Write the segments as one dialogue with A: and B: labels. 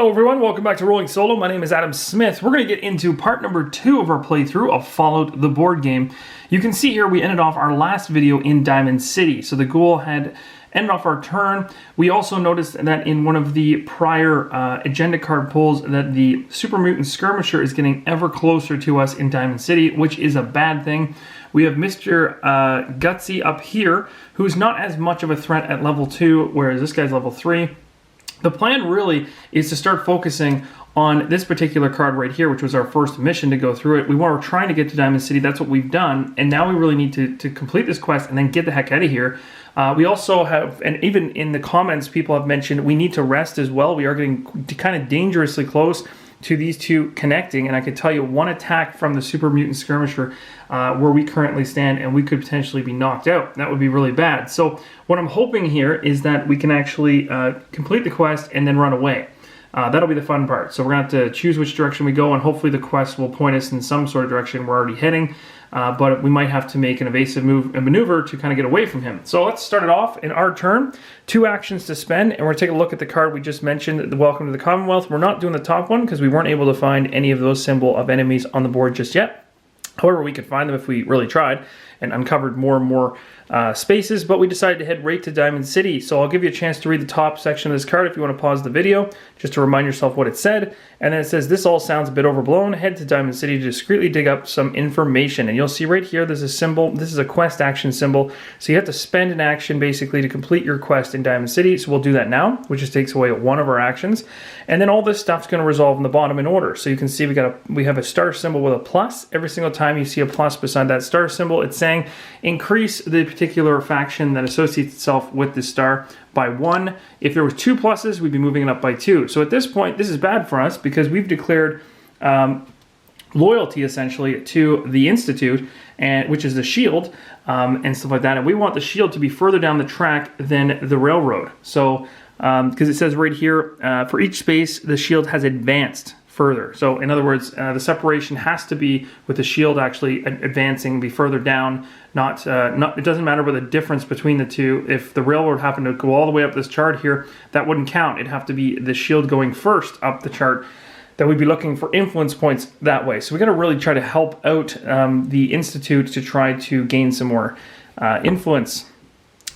A: Hello everyone, welcome back to Rolling Solo. My name is Adam Smith. We're going to get into part number 2 of our playthrough of Fallout the board game. You can see here we ended off our last video in Diamond City. So the Ghoul had ended off our turn. We also noticed that in one of the prior agenda card pulls that the Super Mutant Skirmisher is getting ever closer to us in Diamond City, which is a bad thing. We have Mr. Gutsy up here, who's not as much of a threat at level 2, whereas this guy's level 3. The plan really is to start focusing on this particular card right here, which was our first mission to go through it. We were trying to get to Diamond City, that's what we've done, and now we really need to complete this quest and then get the heck out of here. We also have, and even in the comments people have mentioned, we need to rest as well. We are getting kind of dangerously close to these two connecting, and I can tell you one attack from the Super Mutant Skirmisher where we currently stand and we could potentially be knocked out. That would be really bad. So what I'm hoping here is that we can actually complete the quest and then run away. That'll be the fun part. So we're going to have to choose which direction we go, and hopefully the quest will point us in some sort of direction we're already heading. But we might have to make an evasive maneuver to kind of get away from him. So let's start it off in our turn. 2 actions to spend, and we're going to take a look at the card we just mentioned, the Welcome to the Commonwealth. We're not doing the top one because we weren't able to find any of those symbol of enemies on the board just yet. However, we could find them if we really tried and uncovered more and more spaces, but we decided to head right to Diamond City. So I'll give you a chance to read the top section of this card if you want to pause the video, just to remind yourself what it said. And then it says, this all sounds a bit overblown. Head to Diamond City to discreetly dig up some information. And you'll see right here, there's a symbol. This is a quest action symbol. So you have to spend an action basically to complete your quest in Diamond City. So we'll do that now, which just takes away one of our actions. And then all this stuff's going to resolve in the bottom in order. So you can see we have a star symbol with a plus. Every single time you see a plus beside that star symbol, it's saying increase the particular faction that associates itself with this star by 1. If there was 2 pluses, we'd be moving it up by 2. So at this point, this is bad for us because we've declared loyalty essentially to the Institute, which is the shield and stuff like that. And we want the shield to be further down the track than the railroad. So because it says right here, for each space, the shield has advanced further. So in other words, the separation has to be with the shield actually advancing, be further down. It doesn't matter what the difference between the two. If the railroad happened to go all the way up this chart here, that wouldn't count. It'd have to be the shield going first up the chart. That we'd be looking for influence points that way. So we got to really try to help out the Institute to try to gain some more influence.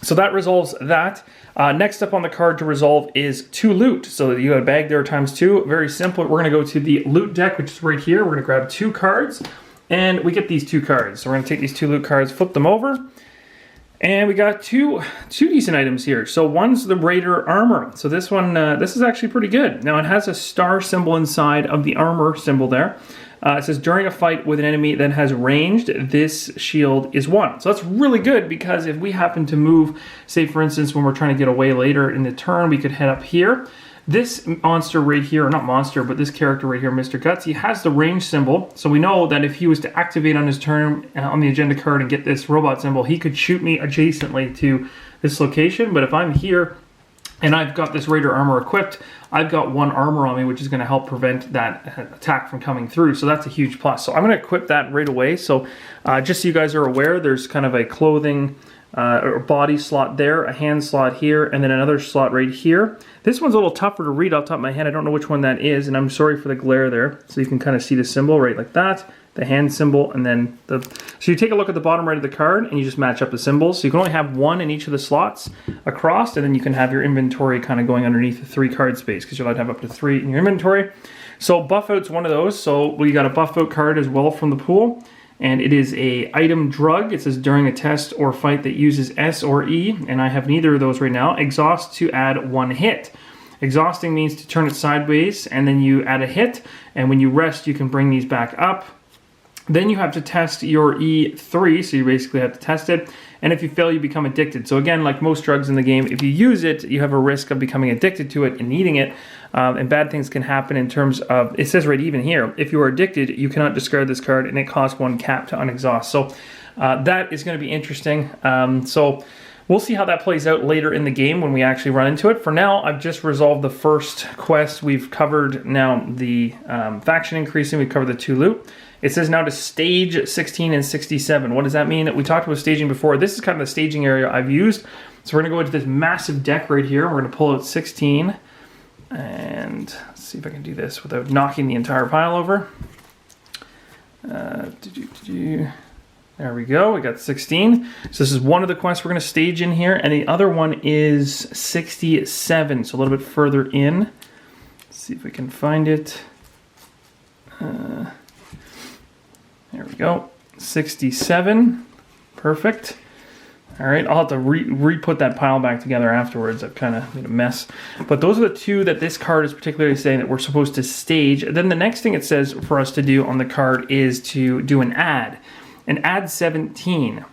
A: So that resolves that. Next up on the card to resolve is to loot. So you got a bag there times 2. Very simple. We're going to go to the loot deck, which is right here. We're going to grab 2 cards, and we get these 2 cards. So we're going to take these 2 loot cards, flip them over, and we got two decent items here. So one's the Raider armor. So this one, this is actually pretty good. Now it has a star symbol inside of the armor symbol there. It says, during a fight with an enemy that has ranged, this shield is 1. So that's really good because if we happen to move, say for instance, when we're trying to get away later in the turn, we could head up here. This monster right here, or not monster, but this character right here, Mr. Gutsy, has the range symbol. So we know that if he was to activate on his turn on the agenda card and get this robot symbol, he could shoot me adjacently to this location. But if I'm here and I've got this Raider armor equipped, I've got 1 armor on me, which is going to help prevent that attack from coming through. So that's a huge plus. So I'm going to equip that right away. So just so you guys are aware, there's kind of a clothing or body slot there, a hand slot here, and then another slot right here. This one's a little tougher to read off the top of my head. I don't know which one that is, and I'm sorry for the glare there. So you can kind of see the symbol right like that, the hand symbol, and then so you take a look at the bottom right of the card and you just match up the symbols. So you can only have 1 in each of the slots across, and then you can have your inventory kind of going underneath the 3 card space because you're allowed to have up to 3 in your inventory. So buff out's one of those. So we got a buff out card as well from the pool, and it is a item drug. It says during a test or fight that uses S or E, and I have neither of those right now. Exhaust to add 1 hit. Exhausting means to turn it sideways, and then you add a hit, and when you rest, you can bring these back up. Then you have to test your E3, so you basically have to test it, and if you fail, you become addicted. So again, like most drugs in the game, if you use it, you have a risk of becoming addicted to it and needing it, and bad things can happen in terms of, it says right even here, if you are addicted, you cannot discard this card, and it costs 1 cap to unexhaust. So that is going to be interesting. So we'll see how that plays out later in the game when we actually run into it. For now, I've just resolved the first quest. We've covered now the faction increasing. We've covered the 2 loot. It says now to stage 16 and 67. What does that mean? We talked about staging before. This is kind of the staging area I've used. So we're going to go into this massive deck right here. We're going to pull out 16 And let's see if I can do this without knocking the entire pile over. There we go, we got 16. So this is one of the quests we're going to stage in here, and the other one is 67, so a little bit further in. Let's see if we can find it. There we go, 67, perfect. All right, I'll have to re-put that pile back together afterwards. I've kind of made a mess. But those are the two that this card is particularly saying that we're supposed to stage. Then the next thing it says for us to do on the card is to do an add 17.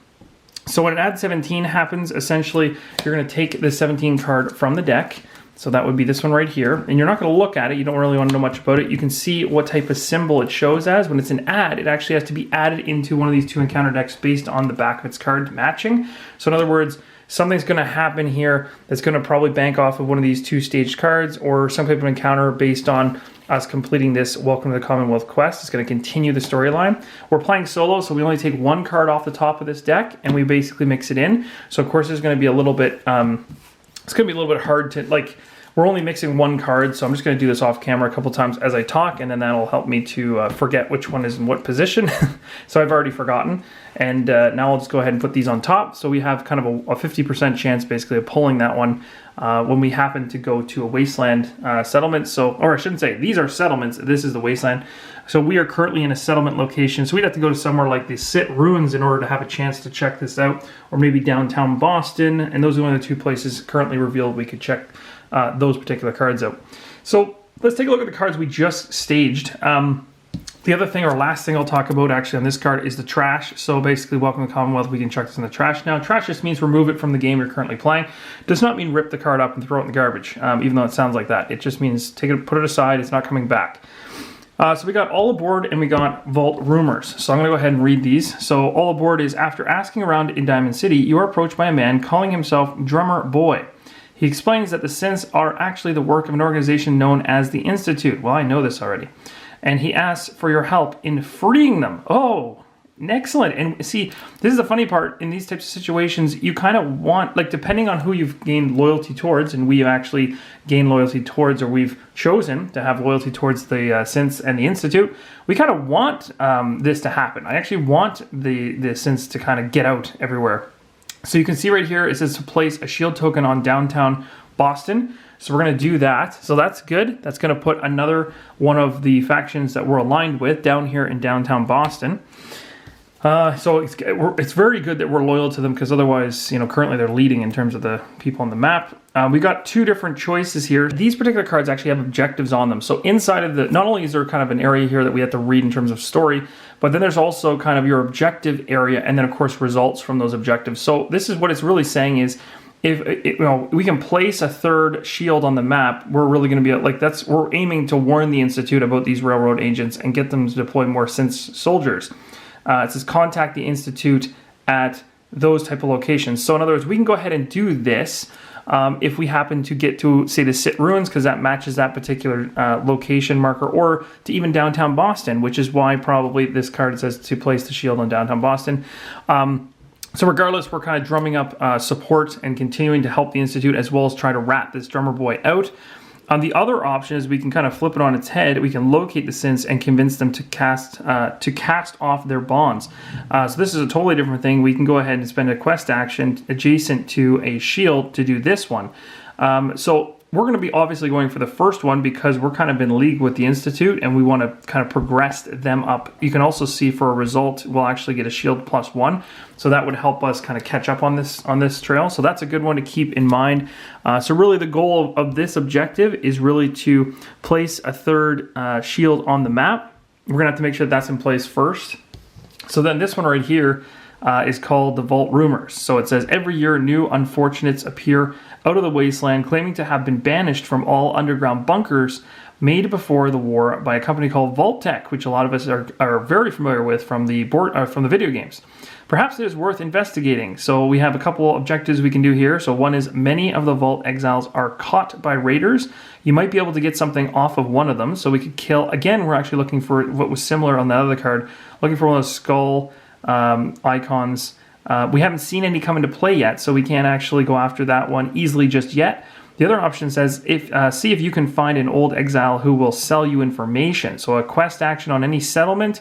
A: So when an add 17 happens, essentially, you're going to take the 17 card from the deck. So that would be this one right here. And you're not going to look at it. You don't really want to know much about it. You can see what type of symbol it shows as. When it's an add, it actually has to be added into one of these two encounter decks based on the back of its card matching. So in other words, something's going to happen here that's going to probably bank off of one of these two staged cards or some type of encounter based on us completing this Welcome to the Commonwealth quest. It's going to continue the storyline. We're playing solo, so we only take one card off the top of this deck and we basically mix it in. So of course there's going to be a little bit... it's going to be a little bit hard to, like, we're only mixing one card, so I'm just going to do this off camera a couple times as I talk, and then that'll help me to forget which one is in what position. So I've already forgotten. And now I'll just go ahead and put these on top. So we have kind of a 50% chance basically of pulling that one when we happen to go to a Wasteland settlement. So, or I shouldn't say, these are settlements. This is the Wasteland. So we are currently in a settlement location. So we'd have to go to somewhere like the Sit Ruins in order to have a chance to check this out. Or maybe downtown Boston. And those are only the two places currently revealed we could check those particular cards out. So let's take a look at the cards we just staged. The other thing, or last thing I'll talk about actually on this card is the trash. So basically, Welcome to Commonwealth, we can chuck this in the trash now. Trash just means remove it from the game you're currently playing. Does not mean rip the card up and throw it in the garbage, even though it sounds like that. It just means take it, put it aside, it's not coming back. So we got All Aboard and we got Vault Rumors. So I'm going to go ahead and read these. So All Aboard is, after asking around in Diamond City, you are approached by a man calling himself Drummer Boy. He explains that the synths are actually the work of an organization known as the Institute. Well, I know this already. And he asks for your help in freeing them. Oh, excellent. And see, this is the funny part. In these types of situations, you kind of want, like, depending on who you've gained loyalty towards, and we have actually gained loyalty towards, or we've chosen to have loyalty towards the synths and the Institute, we kind of want this to happen. I actually want the synths to kind of get out everywhere. So you can see right here, it says to place a shield token on downtown Boston. So we're going to do that. So that's good. That's going to put another one of the factions that we're aligned with down here in downtown Boston. So it's very good that we're loyal to them, because otherwise, you know, currently they're leading in terms of the people on the map. We got two different choices here. These particular cards actually have objectives on them. So inside of not only is there kind of an area here that we have to read in terms of story, but then there's also kind of your objective area, and then of course results from those objectives. So this is what it's really saying is, if we can place a third shield on the map, we're really going to be like, we're aiming to warn the Institute about these railroad agents and get them to deploy more synth soldiers. It says contact the Institute at those type of locations. So in other words, we can go ahead and do this if we happen to get to, say, the Sit Ruins, because that matches that particular location marker, or to even downtown Boston, which is why probably this card says to place the shield on downtown Boston. So regardless, we're kind of drumming up support and continuing to help the Institute, as well as try to rat this Drummer Boy out. The other option is we can kind of flip it on its head. We can locate the synths and convince them to cast off their bonds. So this is a totally different thing. We can go ahead and spend a quest action adjacent to a shield to do this one. So we're going to be obviously going for the first one because we're kind of in league with the Institute and we want to kind of progress them up. You can also see for a result, we'll actually get a shield +1. So that would help us kind of catch up on this trail. So that's a good one to keep in mind. So really the goal of this objective is really to place a third shield on the map. We're going to have to make sure that's in place first. So then this one right here is called the Vault Rumors. So it says, every year new unfortunates appear out of the Wasteland claiming to have been banished from all underground bunkers made before the war by a company called Vault Tech, which a lot of us are very familiar with from the video games. Perhaps it is worth investigating. So we have a couple objectives we can do here. So one is, many of the Vault exiles are caught by raiders. You might be able to get something off of one of them. So we could kill, again, we're actually looking for what was similar on the other card, looking for one of those skull icons. We haven't seen any come into play yet, so we can't actually go after that one easily just yet. The other option says, see if you can find an old exile who will sell you information. So a quest action on any settlement,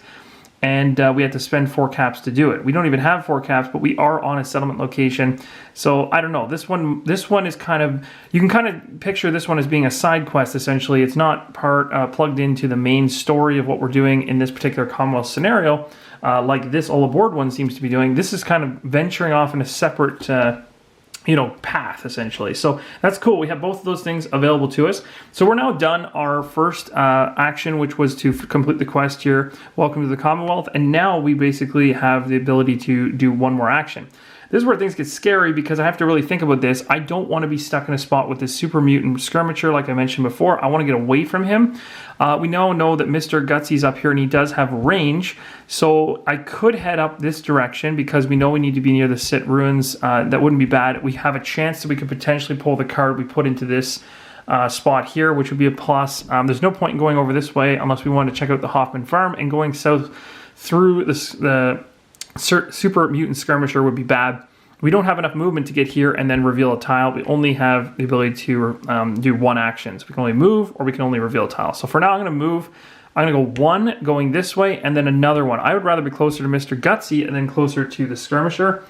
A: and we have to spend 4 caps to do it. We don't even have 4 caps, but we are on a settlement location. So I don't know. This one is kind of, you can kind of picture this one as being a side quest, essentially. It's not plugged into the main story of what we're doing in this particular Commonwealth scenario, like this All Aboard one seems to be doing. This is kind of venturing off in a separate path, essentially. So that's cool. We have both of those things available to us. So we're now done our first action, which was to complete the quest here, Welcome to the Commonwealth, and now we basically have the ability to do one more action. This is where things get scary because I have to really think about this. I don't want to be stuck in a spot with this super mutant skirmisher like I mentioned before. I want to get away from him. We now know that Mr. Gutsy's up here and he does have range. So I could head up this direction because we know we need to be near the Sit Ruins. That wouldn't be bad. We have a chance that we could potentially pull the card we put into this spot here, which would be a plus. There's no point in going over this way unless we want to check out the Hoffman Farm, and going south through the super mutant skirmisher would be bad. We don't have enough movement to get here and then reveal a tile. We only have the ability to do one action. So we can only move or we can only reveal a tile. So for now I'm going to move. I'm going to go one going this way and then another one. I would rather be closer to Mr. Gutsy and then closer to the skirmisher.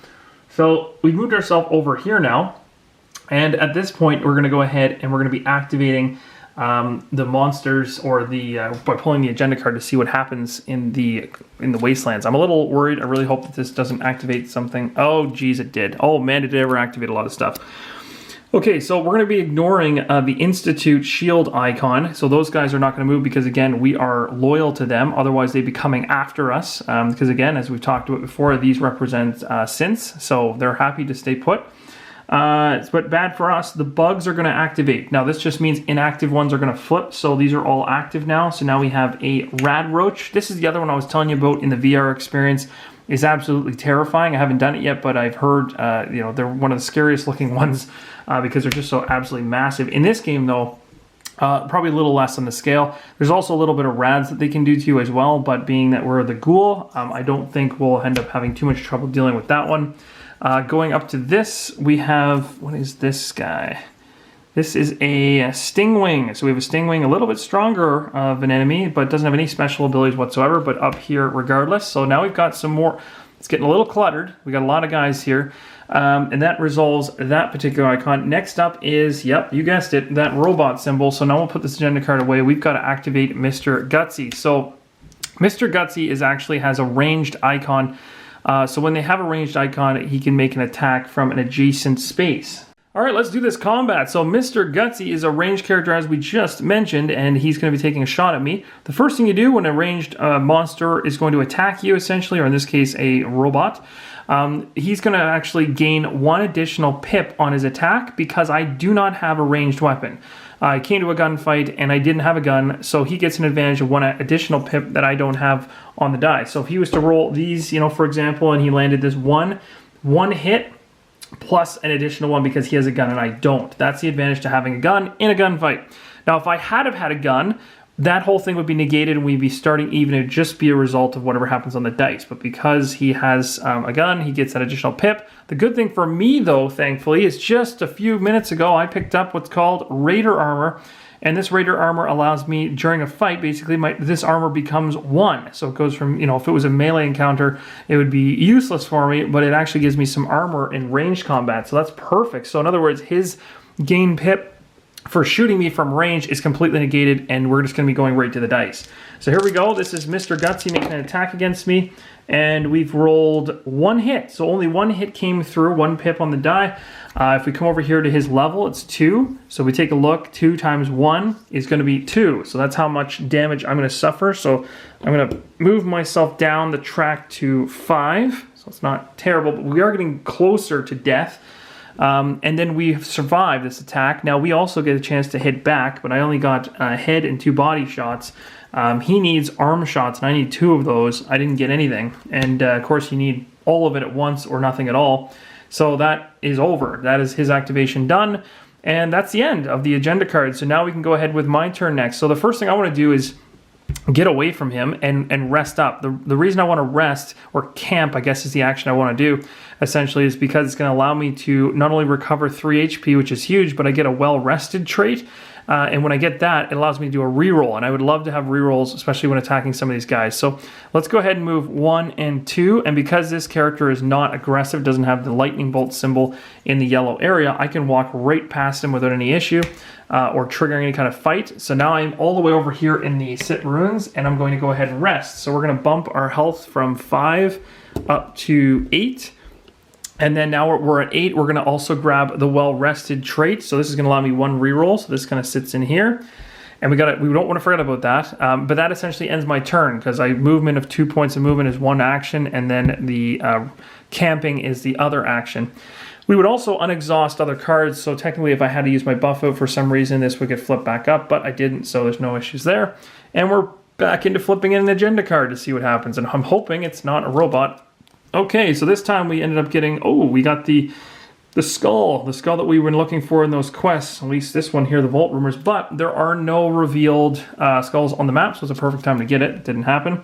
A: So we've moved ourselves over here now. And at this point we're going to go ahead and we're going to be activating the monsters, or by pulling the agenda card to see what happens in the Wastelands. I'm a little worried. I really hope that this doesn't activate something. Oh, geez, it did. Oh, man, did it ever activate a lot of stuff. Okay, so we're going to be ignoring the Institute shield icon. So those guys are not going to move because, again, we are loyal to them. Otherwise, they'd be coming after us. Because, again, as we've talked about before, these represent synths. So they're happy to stay put. But bad for us, the bugs are going to activate. Now this just means inactive ones are going to flip, so these are all active now. So now we have a Radroach. This is the other one I was telling you about in the VR experience. It's absolutely terrifying. I haven't done it yet, but I've heard they're one of the scariest looking ones because they're just so absolutely massive. In this game though, probably a little less on the scale. There's also a little bit of rads that they can do to you as well, but being that we're the Ghoul, I don't think we'll end up having too much trouble dealing with that one. Going up to this, we have, what is this guy? This is a Stingwing. So we have a Stingwing, a little bit stronger of an enemy, but doesn't have any special abilities whatsoever, but up here regardless. So now we've got some more. It's getting a little cluttered. We got a lot of guys here. And that resolves that particular icon. Next up is, yep, you guessed it, that robot symbol. So now we'll put this agenda card away. We've got to activate Mr. Gutsy. So Mr. Gutsy has a ranged icon. So when they have a ranged icon, he can make an attack from an adjacent space. All right, let's do this combat. So Mr. Gutsy is a ranged character, as we just mentioned, and he's going to be taking a shot at me. The first thing you do when a ranged monster is going to attack you, essentially, or in this case, a robot, he's going to actually gain 1 additional pip on his attack because I do not have a ranged weapon. I came to a gunfight and I didn't have a gun, so he gets an advantage of 1 additional pip that I don't have on the die. So if he was to roll these, for example, and he landed this one hit plus an additional 1 because he has a gun and I don't. That's the advantage to having a gun in a gunfight. Now, if I had a gun, that whole thing would be negated and we'd be starting even. It would just be a result of whatever happens on the dice. But because he has a gun, he gets that additional pip. The good thing for me, though, thankfully, is just a few minutes ago, I picked up what's called Raider Armor. And this Raider Armor allows me, during a fight, basically, this armor becomes 1. So it goes from, if it was a melee encounter, it would be useless for me, but it actually gives me some armor in ranged combat. So that's perfect. So in other words, his gain pip for shooting me from range is completely negated, and we're just going to be going right to the dice. So here we go. This is Mr. Gutsy making an attack against me, and we've rolled 1 hit. So only 1 hit came through, 1 pip on the die. If we come over here to his level, it's 2. So we take a look. 2 times 1 is going to be 2. So that's how much damage I'm going to suffer. So I'm going to move myself down the track to 5. So it's not terrible, but we are getting closer to death. And then we survived this attack. Now we also get a chance to hit back, but I only got a head and 2 body shots. He needs arm shots, and I need 2 of those. I didn't get anything. And of course you need all of it at once or nothing at all. So that is over. That is his activation done. And that's the end of the agenda card. So now we can go ahead with my turn next. So the first thing I want to do is get away from him and rest up. The reason I want to rest, or camp, I guess is the action I want to do, essentially, is because it's going to allow me to not only recover 3 HP, which is huge, but I get a well-rested trait. And when I get that, it allows me to do a reroll, and I would love to have rerolls, especially when attacking some of these guys. So let's go ahead and move 1 and 2, and because this character is not aggressive, doesn't have the lightning bolt symbol in the yellow area, I can walk right past him without any issue or triggering any kind of fight. So now I'm all the way over here in the Sit Ruins, and I'm going to go ahead and rest. So we're going to bump our health from 5 up to 8. And then now we're at 8, we're going to also grab the well-rested trait. So this is going to allow me 1 reroll. So this kind of sits in here. And we don't want to forget about that. But that essentially ends my turn, because movement of 2 points of movement is 1 action, and then the camping is the other action. We would also unexhaust other cards, so technically if I had to use my buff out for some reason, this would get flipped back up, but I didn't, so there's no issues there. And we're back into flipping in an agenda card to see what happens, and I'm hoping it's not a robot. Okay, so this time we ended up getting, we got the skull that we were looking for in those quests, at least this one here, the Vault Rumors, but there are no revealed skulls on the map, so it's a perfect time to get it. It didn't happen,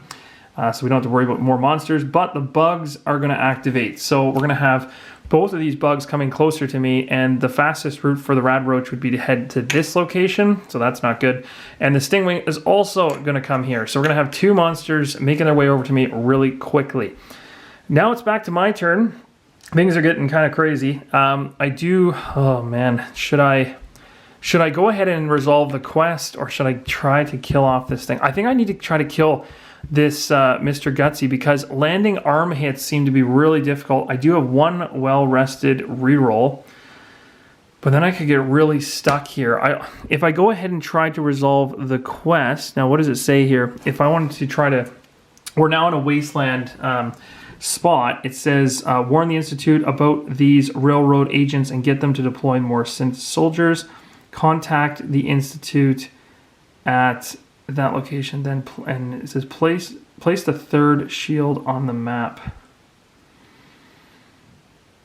A: so we don't have to worry about more monsters, but the bugs are going to activate. So we're going to have both of these bugs coming closer to me, and the fastest route for the Radroach would be to head to this location, so that's not good. And the Stingwing is also going to come here, so we're going to have 2 monsters making their way over to me really quickly. Now it's back to my turn. Things are getting kind of crazy. Oh man, should I go ahead and resolve the quest, or should I try to kill off this thing? I think I need to try to kill this Mr. Gutsy, because landing arm hits seem to be really difficult. I do have 1 well-rested reroll, but then I could get really stuck here. If I go ahead and try to resolve the quest, now what does it say here? If I wanted to try to, we're now in a Wasteland spot. It says, warn the Institute about these railroad agents and get them to deploy more synth soldiers. Contact the Institute at that location, then and it says place the 3rd shield on the map.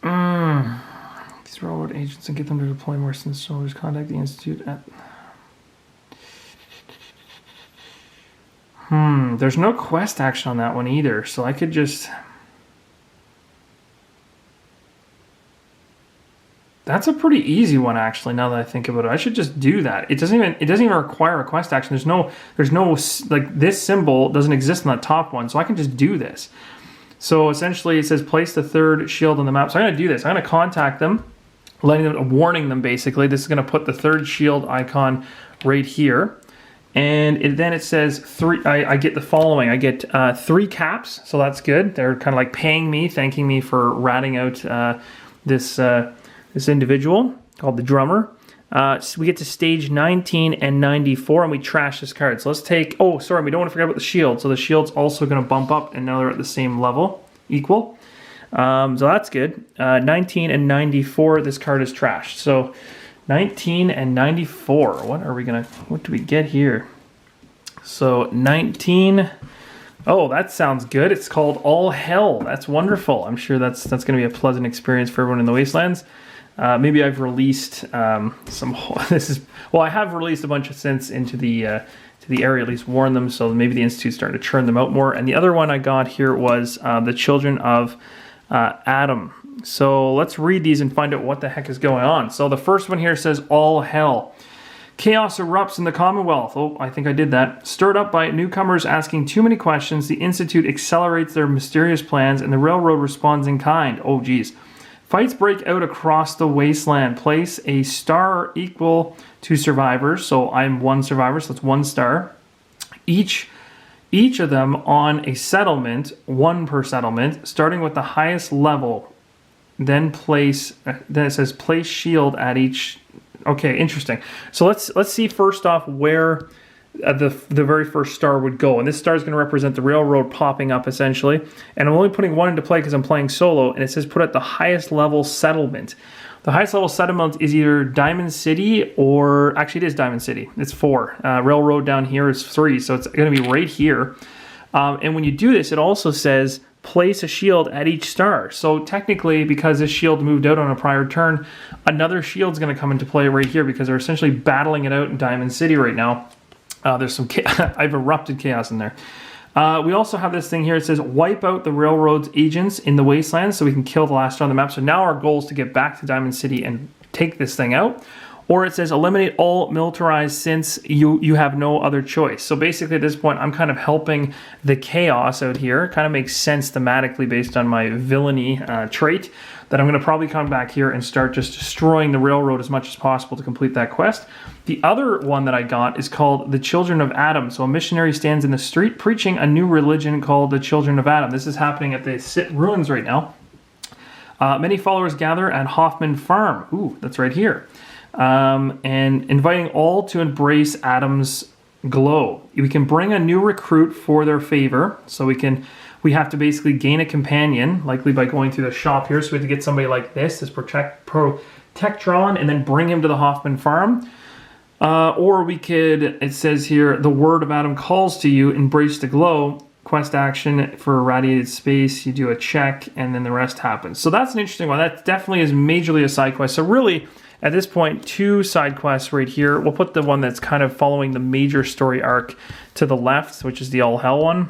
A: These railroad agents and get them to deploy more synth soldiers. Contact the Institute at. There's no quest action on that one either, so I could just. That's a pretty easy one, actually, now that I think about it. I should just do that. It doesn't even require a quest action. There's no like, this symbol doesn't exist on that top one, so I can just do this. So essentially it says place the 3rd shield on the map. So I'm going to do this. I'm going to contact them, warning them basically. This is going to put the 3rd shield icon right here. And then it says I get the following. I get 3 caps, so that's good. They're kind of like paying me, thanking me for ratting out this individual called the Drummer. So we get to stage 19 and 94, and we trash this card. So let's take, we don't want to forget about the shield. So the shield's also going to bump up, and now they're at the same level, equal. So that's good. 19 and 94, this card is trashed. So 19 and 94, what do we get here? So 19, that sounds good. It's called All Hell. That's wonderful. I'm sure that's going to be a pleasant experience for everyone in the Wastelands. Maybe I've released I have released a bunch of synths into the area, at least warned them, so maybe the Institute's starting to churn them out more. And the other one I got here was the Children of Adam. So let's read these and find out what the heck is going on. So the first one here says, All Hell. Chaos erupts in the Commonwealth. I think I did that. Stirred up by newcomers asking too many questions, the Institute accelerates their mysterious plans, and the Railroad responds in kind. Oh, geez. Fights break out across the Wasteland. Place a star equal to survivors. So I'm 1 survivor, so that's 1 star. Each of them on a settlement, 1 per settlement, starting with the highest level. Then it says place shield at each. Okay, interesting. So let's see first off where the very first star would go, and this star is going to represent the Railroad popping up essentially. And I'm only putting 1 into play because I'm playing solo, and it says put at the highest level settlement. The highest level settlement is either Diamond City, or actually it is Diamond City. It's 4. Railroad down here is 3, so it's going to be right here. And when you do this, it also says place a shield at each star. So technically, because this shield moved out on a prior turn, another shield's going to come into play right here, because they're essentially battling it out in Diamond City right now. There's some I've erupted chaos in there. We also have this thing here. It says wipe out the railroad's agents in the Wastelands so we can kill the last star on the map. So now our goal is to get back to Diamond City and take this thing out. Or it says eliminate all militarized since you have no other choice. So basically at this point, I'm kind of helping the chaos out here. It kind of makes sense thematically based on my villainy trait that I'm going to probably come back here and start just destroying the railroad as much as possible to complete that quest. The other one that I got is called the Children of Adam. So a missionary stands in the street preaching a new religion called the Children of Adam. This is happening at the Sit Ruins right now. Many followers gather at Hoffman Farm. Ooh, that's right here. And inviting all to embrace Adam's glow. We can bring a new recruit for their favor. So we have to basically gain a companion, likely by going through the shop here. So we have to get somebody like this Protectron, and then bring him to the Hoffman Farm. Or we could, it says here, the word of Adam calls to you, embrace the glow. Quest action for irradiated space, you do a check, and then the rest happens. So that's an interesting one. That definitely is majorly a side quest. So really, at this point, 2 side quests right here. We'll put the one that's kind of following the major story arc to the left, which is the All Hell one.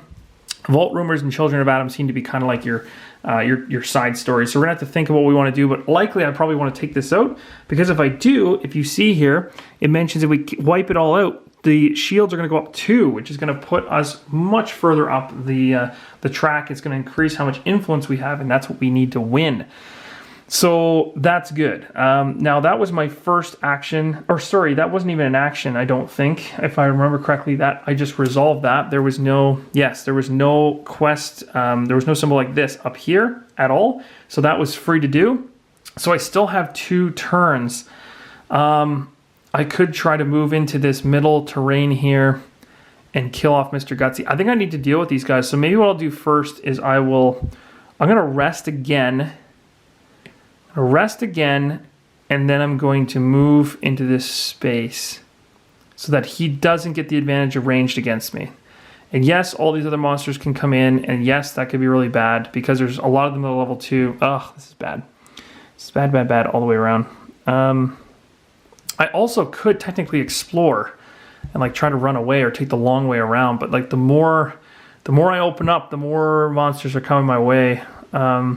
A: Vault Rumors and Children of Adam seem to be kind of like your side stories. So we're going to have to think of what we want to do, but likely I probably want to take this out, because if I do, if you see here, it mentions if we wipe it all out, the shields are going to go up 2, which is going to put us much further up the track. It's going to increase how much influence we have, and that's what we need to win. So that's good. Now that was my first action, or sorry, that wasn't even an action, I don't think. If I remember correctly, that I just resolved that. There was no quest, there was no symbol like this up here at all. So that was free to do. So I still have 2 turns. I could try to move into this middle terrain here and kill off Mr. Gutsy. I think I need to deal with these guys. So maybe what I'll do first is I'm going to rest again, and then I'm going to move into this space so that he doesn't get the advantage of ranged against me. And yes, all these other monsters can come in, and yes, that could be really bad because there's a lot of them that are level 2. Ugh, this is bad. It's bad all the way around. I also could technically explore and like try to run away or take the long way around, but like the more I open up, the more monsters are coming my way. I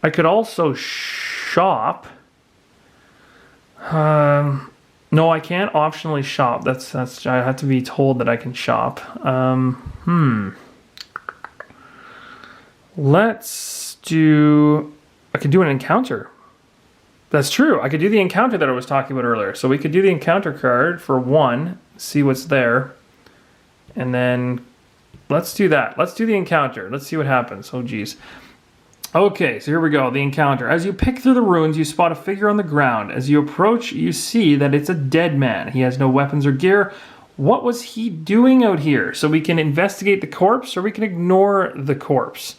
A: could also shop. No, I can't optionally shop. That's I have to be told that I can shop. Let's do. I could do an encounter. That's true. I could do the encounter that I was talking about earlier. So we could do the encounter card for 1, see what's there, and then let's do that. Let's do the encounter. Let's see what happens. Oh, geez. Okay, so here we go. The encounter. As you pick through the ruins, you spot a figure on the ground. As you approach, you see that it's a dead man. He has no weapons or gear. What was he doing out here? So we can investigate the corpse, or we can ignore the corpse.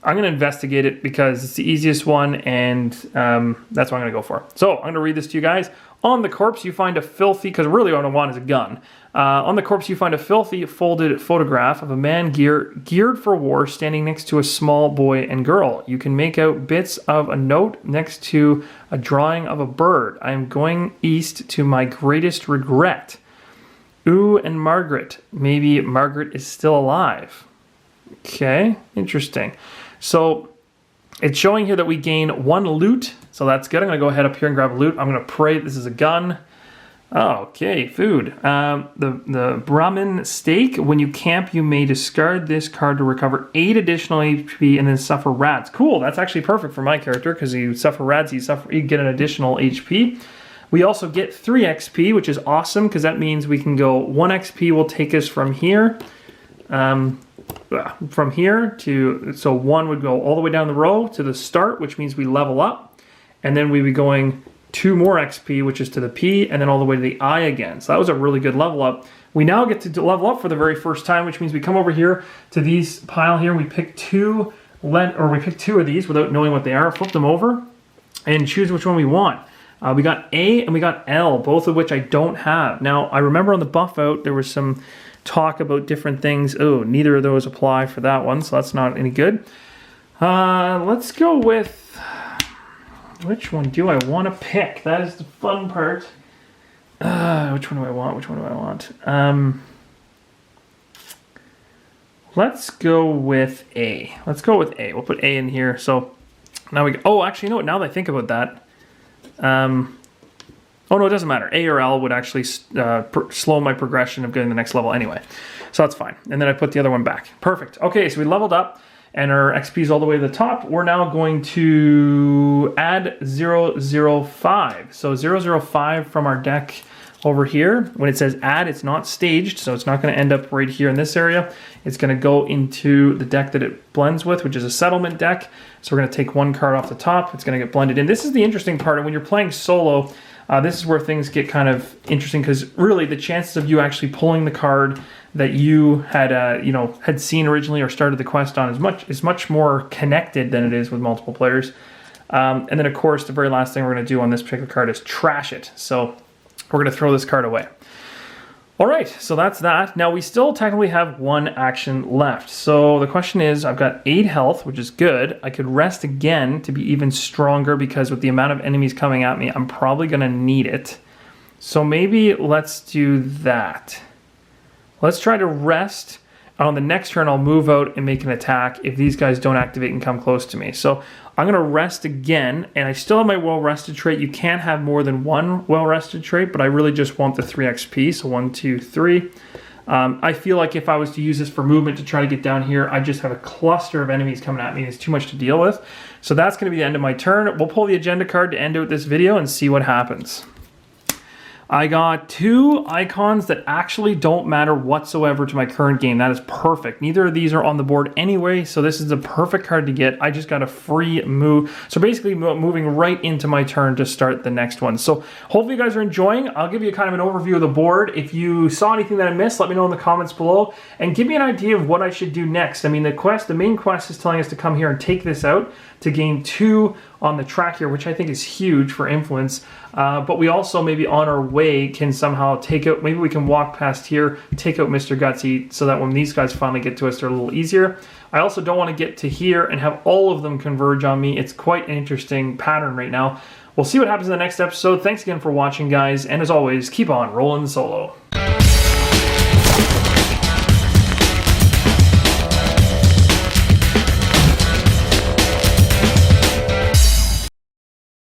A: I'm going to investigate it because it's the easiest one, and that's what I'm going to go for. So I'm going to read this to you guys. On the corpse, you find a filthy, because really what I want is a gun. On the corpse, you find a filthy folded photograph of a man geared for war standing next to a small boy and girl. You can make out bits of a note next to a drawing of a bird. I am going east to my greatest regret. Ooh, and Margaret. Maybe Margaret is still alive. Okay, interesting. So it's showing here that we gain 1 loot. So that's good. I'm going to go ahead up here and grab a loot. I'm going to pray this is a gun. Okay, food. The Brahmin steak. When you camp, you may discard this card to recover 8 additional HP and then suffer rads. Cool. That's actually perfect for my character because you suffer rads, you get an additional HP. We also get 3 XP, which is awesome because that means we can go 1 XP will take us from here. So 1 would go all the way down the row to the start, which means we level up, and then we'd be going 2 more XP, which is to the P, and then all the way to the I again. So that was a really good level up. We now get to level up for the very first time, which means we come over here to these pile here, and we pick 2 of these without knowing what they are, flip them over, and choose which one we want. We got A and we got L, both of which I don't have. Now, I remember on the buff out, there was some talk about different things. Oh, neither of those apply for that one, so that's not any good. Let's go with... Which one do I want to pick? That is the fun part. Which one do I want? Which one do I want? Let's go with A. Let's go with A. We'll put A in here. So now we go. Oh, actually, you know what? Now that I think about that, oh no, it doesn't matter. A or L would actually slow my progression of getting the next level anyway. So that's fine. And then I put the other one back. Perfect. Okay, so we leveled up and our XP is all the way to the top. We're now going to add 005. So 005 from our deck over here. When it says add, it's not staged, so it's not going to end up right here in this area. It's going to go into the deck that it blends with, which is a settlement deck. So we're going to take one card off the top. It's going to get blended in. This is the interesting part. And when you're playing solo, this is where things get kind of interesting, because really the chances of you actually pulling the card that you had had seen originally or started the quest on is much more connected than it is with multiple players. And then of course the very last thing we're going to do on this particular card is trash it. So we're going to throw this card away. All right, so that's that. Now we still technically have one action left. So the question is, I've got 8 health, which is good. I could rest again to be even stronger, because with the amount of enemies coming at me, I'm probably going to need it. So maybe let's do that. Let's try to rest. On the next turn, I'll move out and make an attack if these guys don't activate and come close to me. So I'm going to rest again, and I still have my well-rested trait. You can't have more than one well-rested trait, but I really just want the 3 XP, so 1, 2, 3. I feel like if I was to use this for movement to try to get down here, I just have a cluster of enemies coming at me, and it's too much to deal with. So that's going to be the end of my turn. We'll pull the agenda card to end out this video and see what happens. I got 2 icons that actually don't matter whatsoever to my current game. That is perfect. Neither of these are on the board anyway, so this is the perfect card to get. I just got a free move. So basically moving right into my turn to start the next one. So hopefully you guys are enjoying. I'll give you kind of an overview of the board. If you saw anything that I missed, let me know in the comments below, and give me an idea of what I should do next. I mean, the main quest is telling us to come here and take this out to gain 2 on the track here, which I think is huge for influence. But we also maybe on our way can somehow take out, maybe we can walk past here, take out Mr. Gutsy, so that when these guys finally get to us, they're a little easier. I also don't want to get to here and have all of them converge on me. It's quite an interesting pattern right now. We'll see what happens in the next episode. Thanks again for watching, guys, and as always, keep on rolling solo.